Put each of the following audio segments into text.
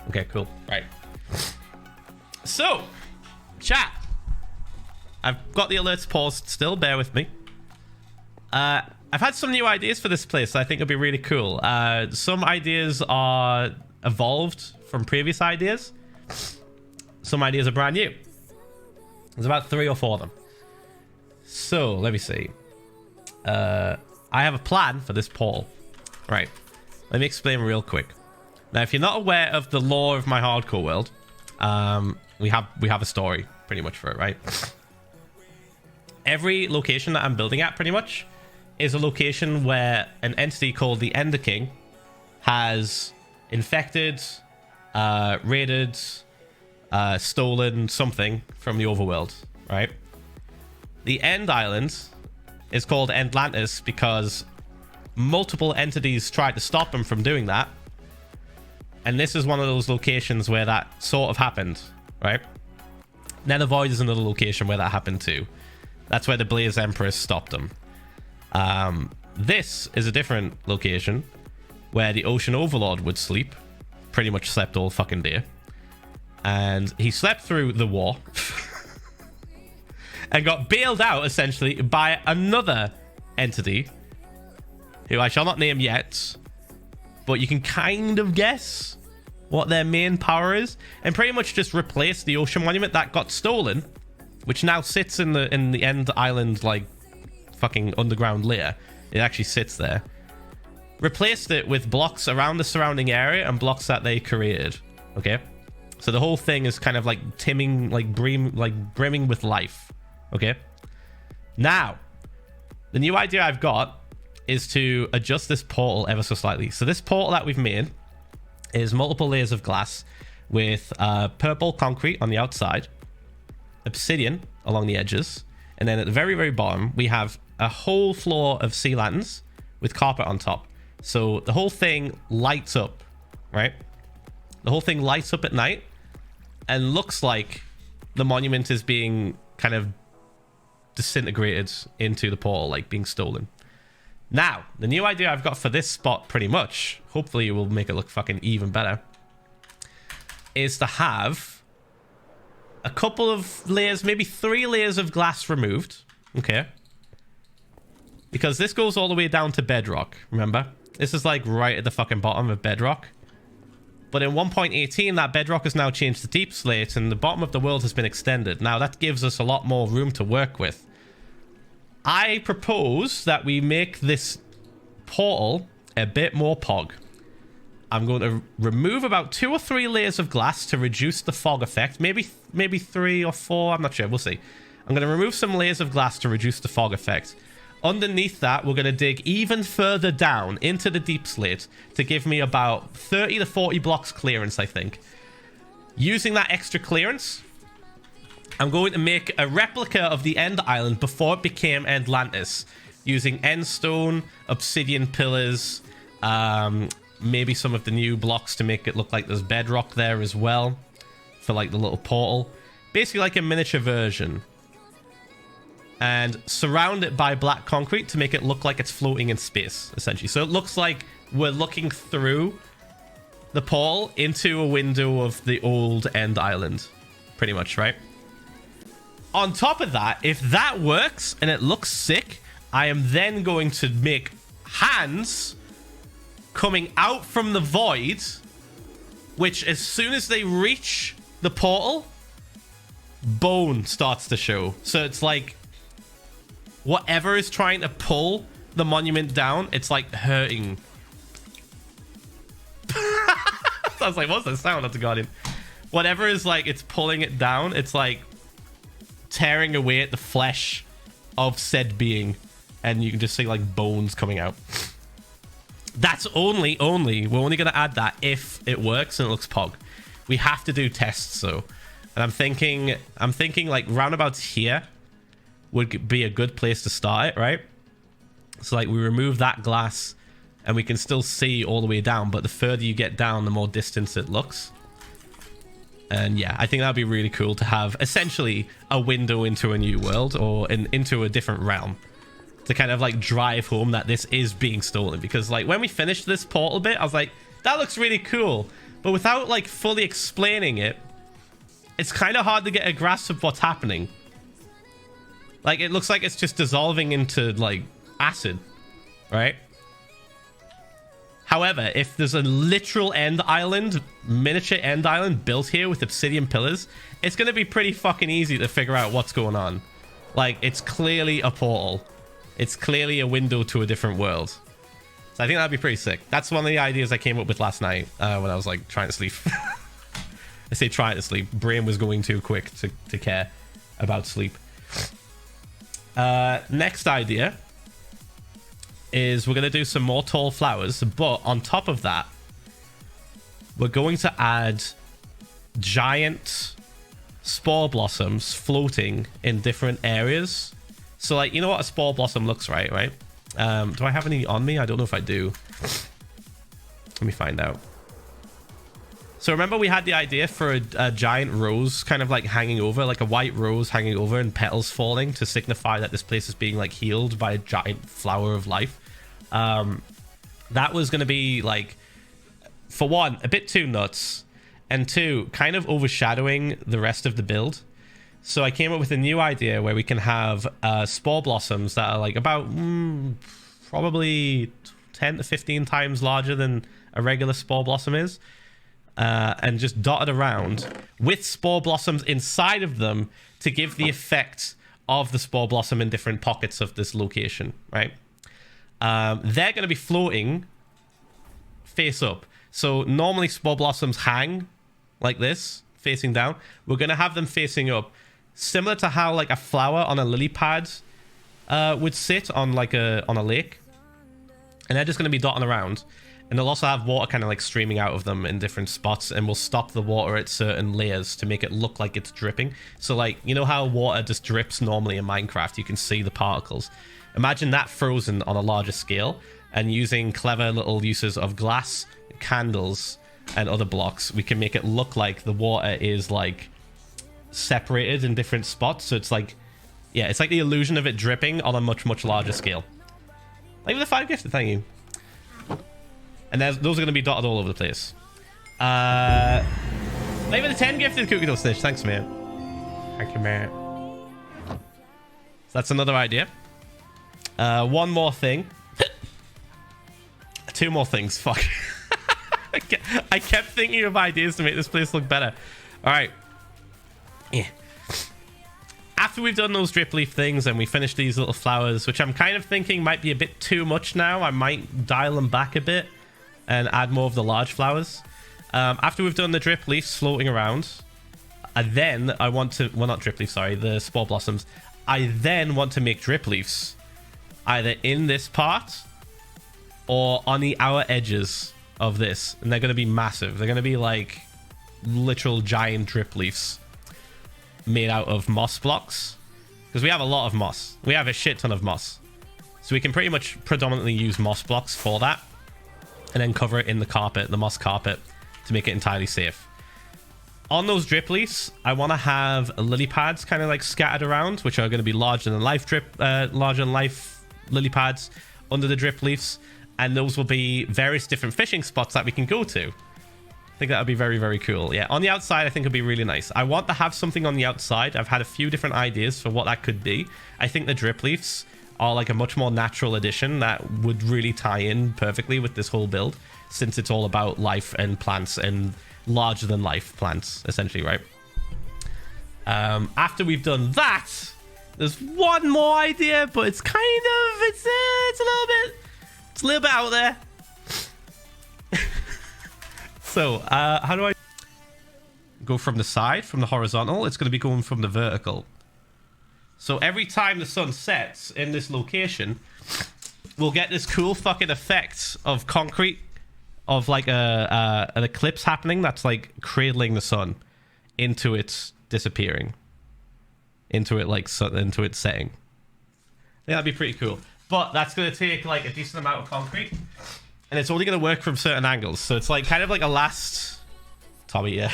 Okay, cool. Right. So, chat. I've got the alerts paused still. Bear with me. I've had some new ideas for this place that I think will be really cool. Some ideas are evolved from previous ideas. Some ideas are brand new. There's about 3 or 4 of them. So, let me see. I have a plan for this portal. Right. Let me explain real quick. Now, if you're not aware of the lore of my hardcore world, we have a story pretty much for it, right? Every location that I'm building at pretty much is a location where an entity called the Ender King has infected, raided, stolen something from the overworld, right? The End Island is called Endlantis because multiple entities tried to stop him from doing that. And this is one of those locations where that sort of happened, right? NetherVoid is another location where that happened too. That's where the Blaze Empress stopped him. This is a different location where the Ocean Overlord would sleep. Pretty much slept all fucking day. And he slept through the war. And got bailed out, essentially, by another entity. Who I shall not name yet. But you can kind of guess what their main power is. And pretty much just replace the ocean monument that got stolen. Which now sits in the End Island, like, fucking underground layer. It actually sits there. Replaced it with blocks around the surrounding area and blocks that they created. Okay? So the whole thing is kind of like timming, like brimming with life. Okay? Now, the new idea I've got is to adjust this portal ever so slightly. So this portal that we've made is multiple layers of glass with purple concrete on the outside, obsidian along the edges, and then at the very, very bottom, we have a whole floor of sea lanterns with carpet on top. So the whole thing lights up, right? The whole thing lights up at night and looks like the monument is being kind of disintegrated into the portal, like being stolen. Now, the new idea I've got for this spot pretty much, hopefully it will make it look fucking even better, is to have a couple of layers, maybe 3 layers of glass removed. Okay. Because this goes all the way down to bedrock, remember? This is like right at the fucking bottom of bedrock. But in 1.18, that bedrock has now changed to deep slate and the bottom of the world has been extended. Now, that gives us a lot more room to work with. I propose that we make this portal a bit more pog. I'm going to remove about 2 or 3 layers of glass to reduce the fog effect. Maybe 3 or 4, I'm not sure, we'll see. I'm going to remove some layers of glass to reduce the fog effect. Underneath that, we're going to dig even further down into the deep slate to give me about 30 to 40 blocks clearance, I think. Using that extra clearance, I'm going to make a replica of the End Island before it became Endlantis. Using endstone, obsidian pillars, maybe some of the new blocks to make it look like there's bedrock there as well. For like the little portal. Basically like a miniature version. And surround it by black concrete to make it look like it's floating in space, essentially. So it looks like we're looking through the portal into a window of the old End Island. Pretty much, right? On top of that, if that works and it looks sick, I am then going to make hands coming out from the void, which as soon as they reach the portal, bone starts to show. So it's like whatever is trying to pull the monument down, it's like hurting. I was like, what's that sound? That's a guardian. Whatever is like, it's pulling it down. It's like tearing away at the flesh of said being. And you can just see like bones coming out. That's only, we're only going to add that if it works and it looks pog. We have to do tests though. And I'm thinking like roundabouts here would be a good place to start it, right? So like we remove that glass and we can still see all the way down, but the further you get down, the more distance it looks. And yeah, I think that'd be really cool to have essentially a window into a new world or into a different realm to kind of like drive home that this is being stolen. Because like when we finished this portal bit, I was like, that looks really cool. but without like fully explaining it, it's kind of hard to get a grasp of what's happening. Like, it looks like it's just dissolving into like acid, right? However, if there's a literal end island, miniature end island built here with obsidian pillars, it's going to be pretty fucking easy to figure out what's going on. Like, it's clearly a portal. It's clearly a window to a different world. So I think that'd be pretty sick. That's one of the ideas I came up with last night when I was like trying to sleep. I say trying to sleep. Brain was going too quick to care about sleep. Next idea is we're going to do some more tall flowers, but on top of that, we're going to add giant spore blossoms floating in different areas. So, like, you know what a spore blossom looks like, right? Do I have any on me? I don't know if I do. Let me find out. So remember we had the idea for a giant rose kind of like hanging over, like a white rose hanging over and petals falling to signify that this place is being like healed by a giant flower of life. That was going to be like, for one, a bit too nuts, and two, kind of overshadowing the rest of the build. So I came up with a new idea where we can have spore blossoms that are like about probably 10 to 15 times larger than a regular spore blossom is. And just dotted around with spore blossoms inside of them to give the effect of the spore blossom in different pockets of this location, right? They're going to be floating face up. So normally spore blossoms hang like this, facing down. We're going to have them facing up, similar to how like a flower on a lily pad would sit on like on a lake. And they're just going to be dotting around. And they'll also have water kind of like streaming out of them in different spots, and we'll stop the water at certain layers to make it look like it's dripping. So like, you know how water just drips normally in Minecraft? You can see the particles. Imagine that frozen on a larger scale, and using clever little uses of glass, candles, and other blocks, we can make it look like the water is like separated in different spots. So it's like, yeah, it's like the illusion of it dripping on a much, much larger scale. Like the 5 gifted, thank you. And those are going to be dotted all over the place. Maybe the 10 gifted cookie dough stitch. Thanks, man. Thank you, man. So that's another idea. One more thing. 2 more things. Fuck. I kept thinking of ideas to make this place look better. All right. Yeah. After we've done those drip leaf things and we finish these little flowers, which I'm kind of thinking might be a bit too much now, I might dial them back a bit and add more of the large flowers. After we've done the drip leaves floating around, I want to, well, not drip leaves, sorry, the spore blossoms. I then want to make drip leaves either in this part or on the outer edges of this. And they're going to be massive. They're going to be like literal giant drip leaves made out of moss blocks, because we have a lot of moss. We have a shit ton of moss. So we can pretty much predominantly use moss blocks for that, and then cover it in the carpet, the moss carpet, to make it entirely safe. On those drip leaves, I want to have lily pads kind of like scattered around, which are going to be larger than life lily pads under the drip leaves, and those will be various different fishing spots that we can go to. I think that would be very, very cool. Yeah, on the outside, I think it'd be really nice. I want to have something on the outside. I've had a few different ideas for what that could be. I think the drip leaves are like a much more natural addition that would really tie in perfectly with this whole build, since it's all about life and plants and larger than life plants, essentially, right? After we've done that, there's one more idea, but it's kind of, it's a little bit out there. So how do I go from the side, from the horizontal? It's going to be going from the vertical. So every time the sun sets in this location, we'll get this cool fucking effect of concrete, of like an eclipse happening that's like cradling the sun into its disappearing, into it like into its setting. I think that'd be pretty cool. But that's going to take like a decent amount of concrete, and it's only going to work from certain angles. So it's like kind of like a last... Tommy, yeah.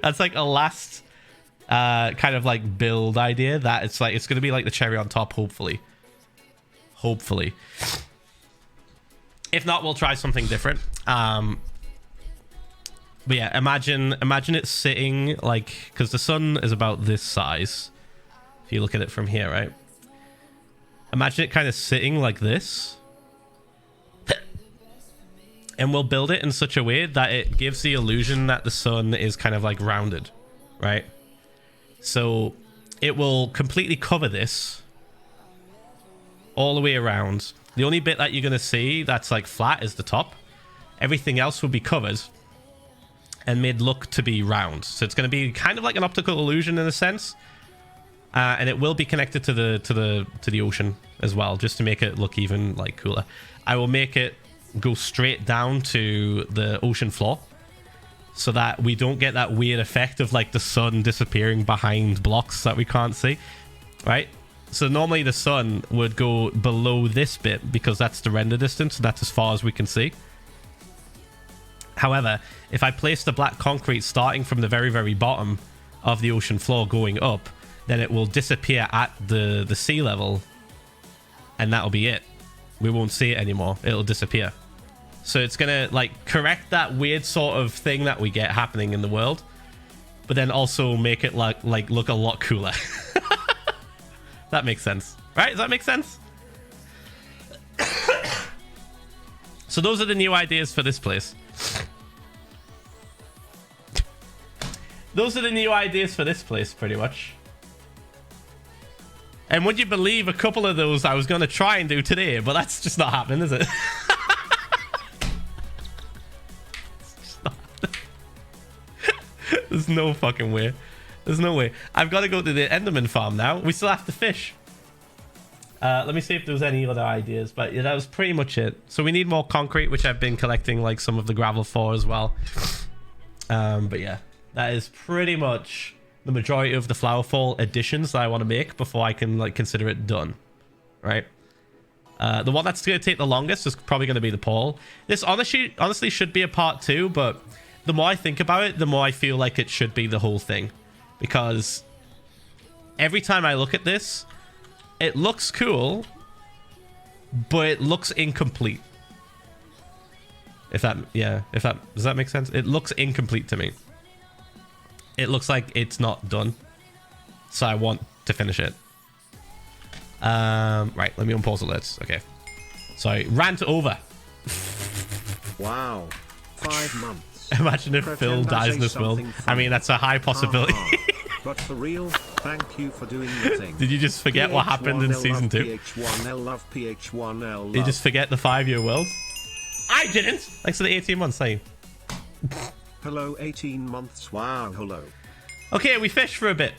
That's like a last kind of like build idea that it's like, it's going to be like the cherry on top, hopefully. Hopefully. If not, we'll try something different. But yeah, imagine it sitting like, because the sun is about this size. If you look at it from here, right? Imagine it kind of sitting like this. And we'll build it in such a way that it gives the illusion that the sun is kind of like rounded, right? So it will completely cover this all the way around. The only bit that you're going to see that's like flat is the top. Everything else will be covered and made look to be round. So it's going to be kind of like an optical illusion in a sense. And it will be connected to the ocean as well, just to make it look even like cooler. I will make it go straight down to the ocean floor so that we don't get that weird effect of like the sun disappearing behind blocks that we can't see, right? So normally the sun would go below this bit because that's the render distance. That's as far as we can see. However, if I place the black concrete starting from the very, very bottom of the ocean floor going up, then it will disappear at the sea level, and that'll be it. We won't see it anymore. It'll disappear. So it's gonna like correct that weird sort of thing that we get happening in the world, but then also make it like look a lot cooler. That makes sense, right? Does that make sense? So those are the new ideas for this place. Those are the new ideas for this place, pretty much. And would you believe a couple of those I was going to try and do today, but that's just not happening, is it? It's just not happening. There's no fucking way. There's no way. I've got to go to the Enderman farm now. We still have to fish. Let me see if there was any other ideas, but yeah, that was pretty much it. So we need more concrete, which I've been collecting like some of the gravel for as well. But yeah, that is pretty much the majority of the Flowerfall additions that I want to make before I can like consider it done, right? The one that's going to take the longest is probably going to be the pole. This honestly should be a part 2, but the more I think about it, the more I feel like it should be the whole thing, because every time I look at this, it looks cool, but it looks incomplete. Does that make sense? It looks incomplete to me. It looks like it's not done, so I want to finish it. Right, let me unpause alerts. Okay, sorry, rant over. Wow, 5 months. Imagine if Phil dies in this world. I mean, that's a high possibility. But for real, thank you for doing the thing. Did you just forget what happened in season 2? PH1L love PH1L love. Did you just forget the 5-year world? I didn't. Thanks for the 18 months, saying. Hello, 18 months. Wow, hello. Okay, we fish for a bit.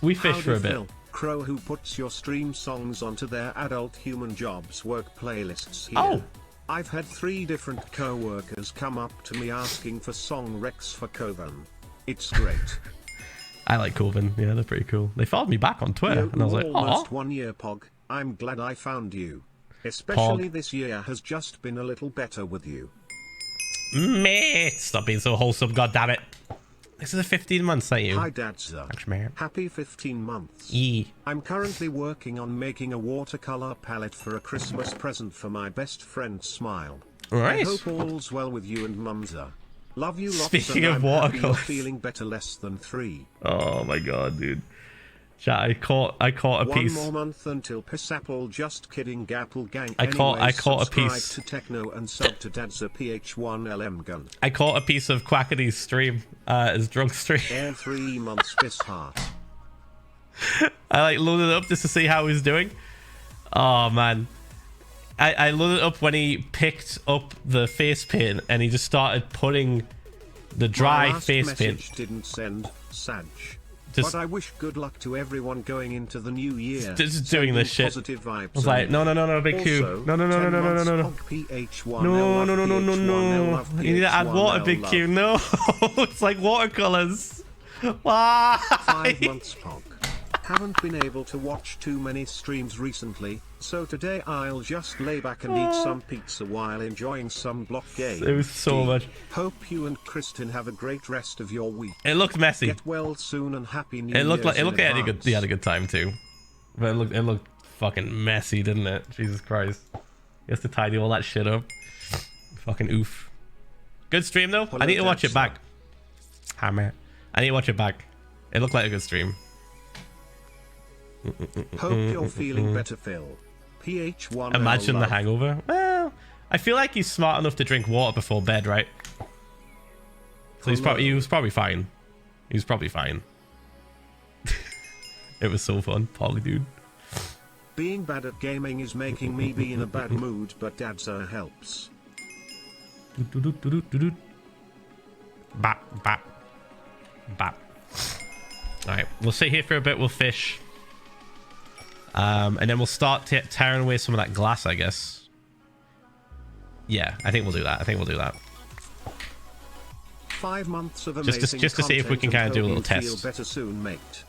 We fish for a bit. Phil, Crow, who puts your stream songs onto their adult human jobs work playlists here. Oh. I've had 3 different co-workers come up to me asking for song recs for Coven. It's great. I like Coven. Yeah, they're pretty cool. They followed me back on Twitter, and I was like, oh. Almost 1 year, Pog. I'm glad I found you. Especially Pog. This year has just been a little better with you. Mate, stop being so wholesome, goddammit. This is a 15 months, ain't you? Hi, Dadza. Thanks, man. Happy 15 months. Yeah. I'm currently working on making a watercolor palette for a Christmas present for my best friend Smile. Nice. I hope all's well with you and Mumza. Love you lots. Speaking and of I'm happy watercolors. you're feeling better less than 3. Oh my god, dude. Chat, I caught a piece. 1 more month until Pissapple. Just kidding, Gapple Gang. I caught a piece. Subscribe to Techno and sub to Dadza PH1LM Gun. I caught a piece of Quackity's stream, his drunk stream. Air 3 months Piss Heart. I like loaded it up just to see how he's doing. Oh man. I loaded it up when he picked up the face paint and he just started putting the dry face paint. Didn't send Sag. Just, but I wish good luck to everyone going into the new year. Just doing this shit. Positive vibes. I was like, no, big Q. No. No. You need to add water, big Q. No. It's like watercolors. Why? 5 months, Pog. Haven't been able to watch too many streams recently, so today I'll just lay back and eat some pizza while enjoying some block games. It was so much. Hope you and Kristen have a great rest of your week. It looked messy. Get well soon and happy New Year. It looked like he had a good time too, but it looked fucking messy, didn't it? Jesus Christ. has to tidy all that shit up. Fucking oof. Good stream though. I need to watch it back. Hammer. I need to watch it back. It looked like a good stream. Hope you're feeling better, Phil. PH1. Imagine the hangover. Well, I feel like he's smart enough to drink water before bed, right? So he was probably fine. He was probably fine. It was so fun, Polly dude. Being bad at gaming is making me be in a bad mood, but Dadza helps. Bap, bap, bap. Alright, we'll sit here for a bit, we'll fish. And then we'll start tearing away some of that glass, I guess. Yeah, I think we'll do that. 5 months of amazing just to see if we can kind of do a little test. Better soon, mate.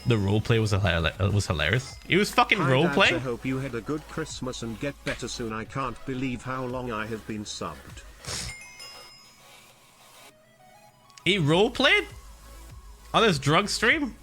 The roleplay was hilarious. He was fucking roleplay. I hope you had a good Christmas and get better soon. I can't believe how long I have been subbed. He roleplayed on his drug stream.